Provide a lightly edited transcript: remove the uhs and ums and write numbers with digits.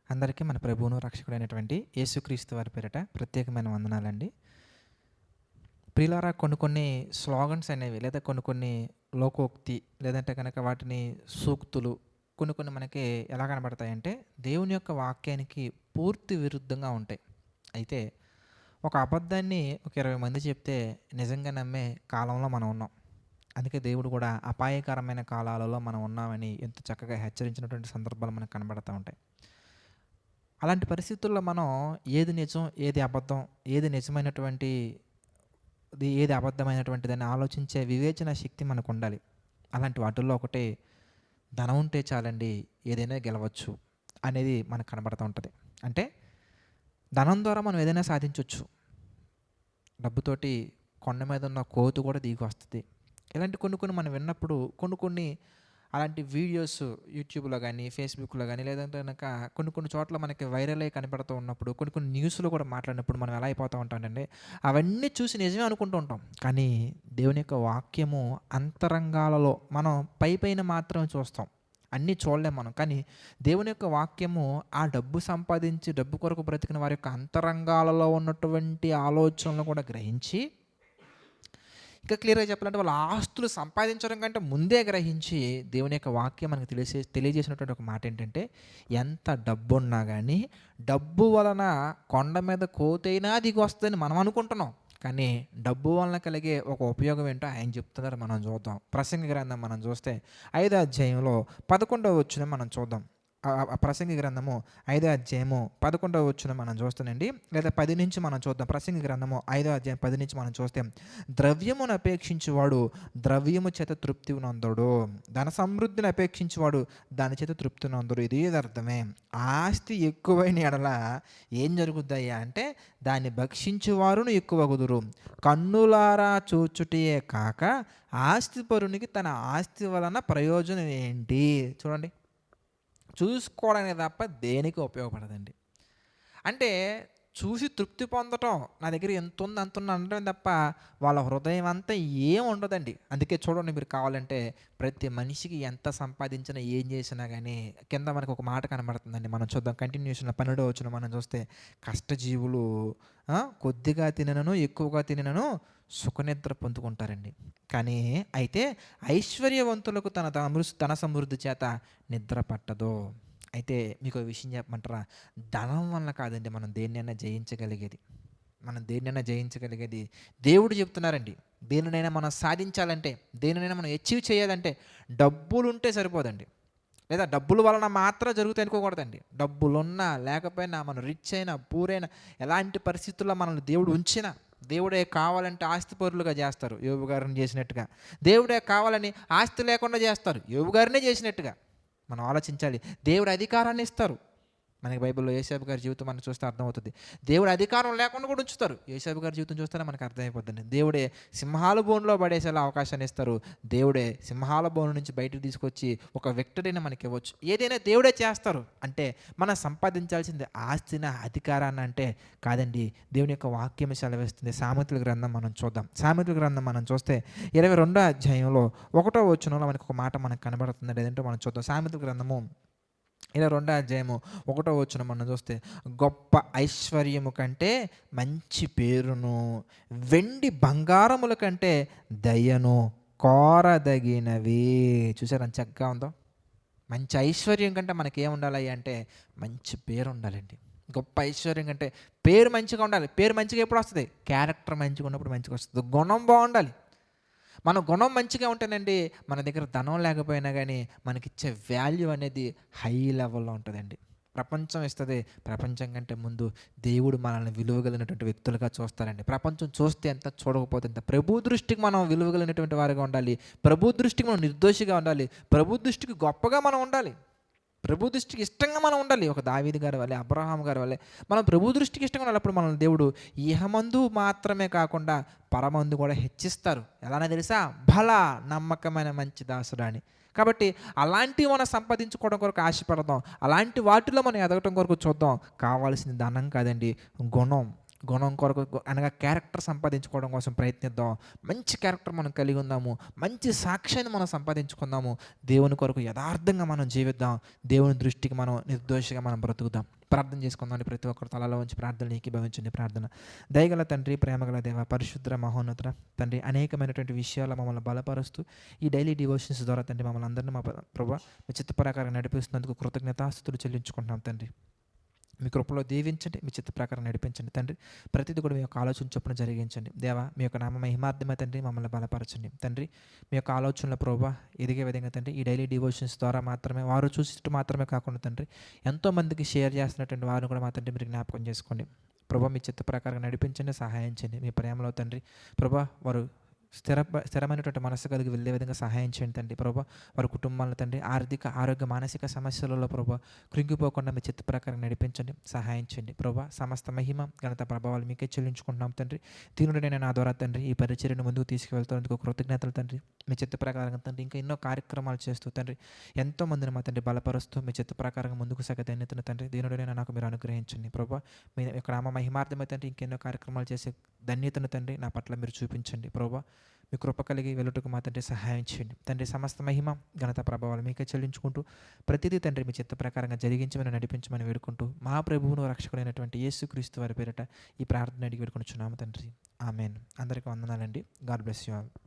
అందరికీ మన ప్రభువును రక్షకుడైనటువంటి యేసుక్రీస్తు వారి పేరిట ప్రత్యేకమైన వందనాలండి. ప్రియులారా, కొన్ని స్లోగన్స్ అనేవి లేదా కొన్ని లోకోక్తి లేదంటే కనుక వాటిని సూక్తులు కొన్ని మనకి ఎలా కనబడతాయంటే దేవుని యొక్క వాక్యానికి పూర్తి విరుద్ధంగా ఉంటాయి. అయితే ఒక అబద్ధాన్ని ఒక 20 మంది చెప్తే నిజంగా నమ్మే కాలంలో మనం ఉన్నాం. అందుకే దేవుడు కూడా అపాయకరమైన కాలాలలో మనం ఉన్నామని ఎంతో చక్కగా హెచ్చరించినటువంటి సందర్భాలు మనకు కనబడతా ఉంటాయి. అలాంటి పరిస్థితుల్లో మనం ఏది నిజం, ఏది అబద్ధం, ఏది నిజమైనటువంటిది, ఏది అబద్ధమైనటువంటిదని ఆలోచించే వివేచన శక్తి మనకుండాలి. అలాంటి వాటిల్లో ఒకటి ధనం ఉంటే చాలండి ఏదైనా గెలవచ్చు అనేది మనకు కనబడుతూ ఉంటుంది. అంటే ధనం ద్వారా మనం ఏదైనా సాధించవచ్చు. డబ్బుతోటి కొండ మీద ఉన్న కోతి కూడా దిగి వస్తుంది. ఇలాంటి కొన్ని మనం విన్నప్పుడు కొన్ని అలాంటి వీడియోస్ యూట్యూబ్లో కానీ ఫేస్బుక్లో కానీ లేదంటే కనుక కొన్ని చోట్ల మనకి వైరల్ అయ్యి కనపడుతూ ఉన్నప్పుడు కొన్ని న్యూస్లో కూడా మాట్లాడినప్పుడు మనం ఎలా అయిపోతూ ఉంటామంటే అవన్నీ చూసి నిజమే అనుకుంటూ ఉంటాం. కానీ దేవుని యొక్క వాక్యము అంతరంగాలలో మనం పైన మాత్రమే చూస్తాం, అన్నీ చూడలేం మనం. కానీ దేవుని యొక్క వాక్యము ఆ డబ్బు సంపాదించి డబ్బు కొరకు బ్రతికిన వారి యొక్క అంతరంగాలలో ఉన్నటువంటి ఆలోచనలు కూడా గ్రహించి, ఇంకా క్లియర్గా చెప్పాలంటే వాళ్ళ ఆస్తులు సంపాదించడం కంటే ముందే గ్రహించి దేవుని యొక్క వాక్యం మనకు తెలియజేసినటువంటి ఒక మాట ఏంటంటే, ఎంత డబ్బు ఉన్నా కానీ డబ్బు వలన కొండ మీద కోతైనా దిగి వస్తుందని మనం అనుకుంటున్నాం. కానీ డబ్బు వలన కలిగే ఒక ఉపయోగం ఏంటో ఆయన చెప్తున్నారు. మనం చూద్దాం. ప్రసంగి గ్రంథం మనం చూస్తే 5వ అధ్యాయంలో 11వ వచనం మనం చూద్దాం. ప్రసంగి గ్రంథము 5వ అధ్యాయము 11వ వచనం మనం చూస్తానండి, లేదా 10 నుంచి మనం చూద్దాం. ప్రసంగి గ్రంథము 5వ అధ్యాయం 10 నుంచి మనం చూస్తే, ద్రవ్యమును అపేక్షించువాడు ద్రవ్యము చేత తృప్తి నందడు, ధన సమృద్ధిని అపేక్షించువాడు దాని చేత తృప్తి నందడు. ఇది అర్థమే. ఆస్తి ఎక్కువైన ఎడల ఏం జరుగుద్దయ్యా అంటే దాన్ని భక్షించువారును ఎక్కువ కుదురు. కన్నులారా చూచుటయే కాక ఆస్తి పరునికి తన ఆస్తి వలన ప్రయోజనం ఏంటి? చూడండి, చూసుకోవడానికి తప్ప దేనికి ఉపయోగపడదండి. అంటే చూసి తృప్తి పొందటం, నా దగ్గర ఎంత ఉంది అంత ఉంది అనడం తప్ప వాళ్ళ హృదయం అంతా ఏం ఉండదండి. అందుకే చూడండి, మీరు కావాలంటే ప్రతి మనిషికి ఎంత సంపాదించినా ఏం చేసినా కానీ కింద మనకు ఒక మాట కనబడుతుందండి. మనం చూద్దాం. కంటిన్యూషన్ 12వ వచనం మనం చూస్తే, కష్టజీవులు కొద్దిగా తినను ఎక్కువగా తినను సుఖనిద్ర పొందుకుంటారండి. కానీ అయితే ఐశ్వర్యవంతులకు తన సమృద్ధి చేత నిద్ర పట్టదు. అయితే మీకు ఒక విషయం చెప్పమంటారా? ధనం వల్ల కాదండి మనం దేన్నైనా జయించగలిగేది. దేవుడు చెప్తున్నారండి. దేనినైనా మనం సాధించాలంటే, దేనినైనా మనం అచీవ్ చేయాలంటే డబ్బులు ఉంటే సరిపోదండి. లేదా డబ్బుల వలన మాత్రం జరుగుతాయి అనుకోకూడదండి. డబ్బులున్నా లేకపోయినా, మనం రిచ్ అయినా పూర్ అయినా, ఎలాంటి పరిస్థితుల్లో మనల్ని దేవుడు ఉంచినా, దేవుడే కావాలంటే ఆస్తిపరులుగా చేస్తారు, యోబు గారిని చేసినట్టుగా. దేవుడే కావాలని ఆస్తి లేకుండా చేస్తారు, యోబు గారినే చేసినట్టుగా. మనం ఆలోచించాలి. దేవుడు అధికారాన్ని ఇస్తారు. మనకి బైబిల్లో యేసేపు గారి జీవితం మనం చూస్తే అర్థమవుతుంది. దేవుడు అధికారం లేకుండా కూడా ఉంచుతారు. యేసేపు గారి జీవితం చూస్తేనే మనకు అర్థమైపోతుంది. దేవుడే సింహాల బోన్లో పడేసేలా అవకాశాన్ని ఇస్తారు. దేవుడే సింహాల బోను నుంచి బయటకు తీసుకొచ్చి ఒక విక్టరీని మనకి ఇవ్వచ్చు. ఏదైనా దేవుడే చేస్తారు. అంటే మనం సంపాదించాల్సింది ఆస్తిన, అధికారాన్ని అంటే కాదండి. దేవుని యొక్క వాక్యం సెలవిస్తుంది. సామెతల గ్రంథం మనం చూద్దాం. సామెతల గ్రంథం మనం చూస్తే 22వ అధ్యాయంలో 1వ వచనంలో మనకు ఒక మాట మనకు కనబడుతుంది. ఏదంటే మనం చూద్దాం. సామెతల గ్రంథము 22వ అధ్యాయము 1వ వచనం మనం చూస్తే, గొప్ప ఐశ్వర్యము కంటే మంచి పేరును, వెండి బంగారముల కంటే దయను కోరదగినవి. చూసారా చక్కగా ఉందో? మంచి ఐశ్వర్యం కంటే మనకి ఏం ఉండాలి అంటే మంచి పేరు ఉండాలండి. గొప్ప ఐశ్వర్యం కంటే పేరు మంచిగా ఉండాలి. పేరు మంచిగా ఎప్పుడు వస్తుంది? క్యారెక్టర్ మంచిగా ఉన్నప్పుడు మంచిగా వస్తుంది. గుణం బాగుండాలి. మన గుణం మంచిగా ఉంటేనండి, మన దగ్గర ధనం లేకపోయినా కానీ మనకిచ్చే వాల్యూ అనేది హై లెవెల్లో ఉంటుందండి. ప్రపంచం ఇస్తుంది. ప్రపంచం కంటే ముందు దేవుడు మనల్ని విలువగలిగినటువంటి వ్యక్తులుగా చూస్తారండి. ప్రపంచం చూస్తే ఎంత, చూడకపోతే ఎంత. ప్రభు దృష్టికి మనం విలువగలిగినటువంటి వారిగా ఉండాలి. ప్రభు దృష్టికి మనం నిర్దోషిగా ఉండాలి. ప్రభు దృష్టికి గొప్పగా మనం ఉండాలి. ప్రభు దృష్టికి ఇష్టంగా మనం ఉండాలి. ఒక దావీదు గారి వల్లే, అబ్రహాం గారి వల్లే మనం ప్రభు దృష్టికి ఇష్టంగా ఉండాలి. అప్పుడు మనల్ని దేవుడు ఇహమందు మాత్రమే కాకుండా పరమందు కూడా హెచ్చిస్తారు. ఎలానే తెలుసా? బల నమ్మకమైన మంచి దాసుడా అని. కాబట్టి అలాంటివి మనం సంపాదించుకోవడం కొరకు ఆశపడదాం. అలాంటి వాటిలో మనం ఎదగటం కొరకు చూద్దాం. కావాల్సింది ధనం కాదండి, గుణం. గుణం కొరకు అనగా క్యారెక్టర్ సంపాదించుకోవడం కోసం ప్రయత్నిద్దాం. మంచి క్యారెక్టర్ మనం కలిగి ఉందాము. మంచి సాక్ష్యాన్ని మనం సంపాదించుకుందాము. దేవుని కొరకు యథార్థంగా మనం జీవిద్దాం. దేవుని దృష్టికి మనం నిర్దోషిగా మనం బ్రతుకుదాం. ప్రార్థన చేసుకుందాం. ప్రతి ఒక్కరు తలలో ఉంచి ప్రార్థనలు ఏకీభవించండి. ప్రార్థన. దయగల తండ్రి, ప్రేమగల దేవ, పరిశుద్ధ మహోన్నత తండ్రి, అనేకమైనటువంటి విషయాలు మమ్మల్ని బలపరుస్తూ ఈ డైలీ డివోషన్స్ ద్వారా తండ్రి మమ్మల్ని అందరినీ మా ప్రభా మీ చిత్త ప్రకారం నడిపిస్తున్నందుకు కృతజ్ఞతాస్తుతులు చెల్లించుకుంటున్నాం తండ్రి. మీ కృపలో దీవించండి. మీ చిత్త ప్రకారం నడిపించండి తండ్రి. ప్రతిదీ కూడా మీ యొక్క ఆలోచన చొప్పున జరిగించండి. దేవా, మీ యొక్క నామ మహిమార్థమే తండ్రి మమ్మల్ని బలపరచండి తండ్రి. మీ యొక్క ఆలోచనల ప్రభావ ఎదిగే విధంగా తండ్రి ఈ డైలీ డివోషన్స్ ద్వారా మాత్రమే వారు చూసినట్టు మాత్రమే కాకుండా తండ్రి ఎంతోమందికి షేర్ చేస్తున్నటువంటి వారిని కూడా మా తండ్రి మీరు జ్ఞాపకం చేసుకోండి. ప్రభా, మీ చిత్త ప్రకారం నడిపించండి, సహాయం చేయండి. మీ ప్రేమలో తండ్రి ప్రభా వారు స్థిరమైనటువంటి మనసు కలిగి వెళ్ళే విధంగా సహాయం చేయండి తండ్రి. ప్రభా, వారి కుటుంబాలను తండ్రి ఆర్థిక, ఆరోగ్య, మానసిక సమస్యలలో ప్రభా కృంగిపోకుండా మీ చిత్త ప్రకారం నడిపించండి, సహాయం చేయండి. ప్రభా, సమస్త మహిమ, ఘనత, ప్రభావాలు మీకే చెల్లించుకుంటున్నాం తండ్రి. దీనుడైన నా ద్వారా తండ్రి ఈ పరిచర్యను ముందుకు తీసుకువెళ్తున్నందుకు కృతజ్ఞతలు తండ్రి. మీ చిత్త ప్రకారం తండ్రి ఇంకా ఎన్నో కార్యక్రమాలు చేస్తూ తండ్రి ఎంతోమందిని మా తండ్రి బలపరుస్తూ మీ చిత్త ప్రకారం ముందుకు సాగదన్యతను తండ్రి దీనుడైన నాకు మీరు అనుగ్రహించండి. ప్రభా, మీ యొక్క నామ మహిమార్థమే తండ్రి ఇంకెన్నో కార్యక్రమాలు చేసే ధన్యతను తండ్రి నా పట్ల మీరు చూపించండి. ప్రభా, మీ కృప కలిగి వెళ్ళుటకు మా తండ్రి సహాయం చేయండి తండ్రి. సమస్త మహిమ, ఘనత, ప్రభావాలు మీకే చెల్లించుకుంటూ ప్రతిదీ తండ్రి మీ చిత్త ప్రకారంగా జరిగించమని నడిపించమని వేడుకుంటూ మా ప్రభువును రక్షకుడైనటువంటి యేసుక్రీస్తు వారి పేరిట ఈ ప్రార్థన అడిగి వేడుకొనుచున్నాము తండ్రి. ఆమెన్. అందరికీ వందనాలండి. God bless you all.